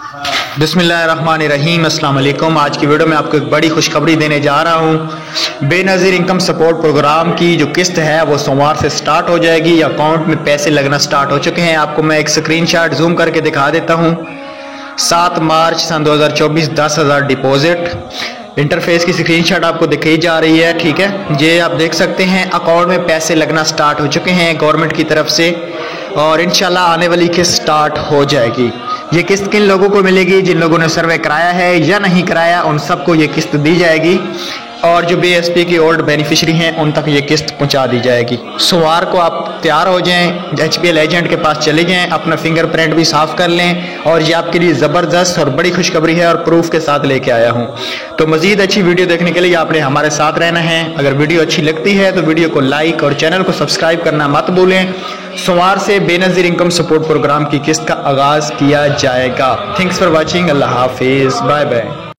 बिस्मिल्लाहिर्रहमानिर्रहीम, अस्सलाम वालेकुम। आज की वीडियो में आपको एक बड़ी खुशखबरी देने जा रहा हूँ। बेनज़ीर इनकम सपोर्ट प्रोग्राम की जो किस्त है वो सोमवार से स्टार्ट हो जाएगी। अकाउंट में पैसे लगना स्टार्ट हो चुके हैं। आपको मैं एक स्क्रीनशॉट जूम करके दिखा देता हूँ। 7 मार्च सन 2024 10,000 डिपॉजिट। इंटरफेस की स्क्रीनशॉट आपको दिखाई जा रही है, ठीक है। ये आप देख सकते हैं अकाउंट में पैसे लगना स्टार्ट हो चुके हैं गवर्नमेंट की तरफ से, और इंशाल्लाह आने वाली किस्त स्टार्ट हो जाएगी। ये किस्त किन लोगों को मिलेगी? जिन लोगों ने सर्वे कराया है या नहीं कराया उन सबको ये किस्त दी जाएगी, और जो BSP की ओल्ड बेनिफिशरी हैं उन तक ये किस्त पहुंचा दी जाएगी। सोमवार को आप तैयार हो जाएं, HPL एजेंट के पास चले जाएं, अपना फिंगरप्रिंट भी साफ कर लें। और ये आपके लिए ज़बरदस्त और बड़ी खुशखबरी है और प्रूफ के साथ लेके आया हूँ। तो मज़ीद अच्छी वीडियो देखने के लिए आपने हमारे साथ रहना है। अगर वीडियो अच्छी लगती है तो वीडियो को लाइक और चैनल को सब्सक्राइब करना मत भूलें। सोमवार से बेनज़ीर इनकम सपोर्ट प्रोग्राम की किस्त का आगाज़ किया जाएगा। Thanks for watching. अल्लाह हाफिज़, बाय बाय।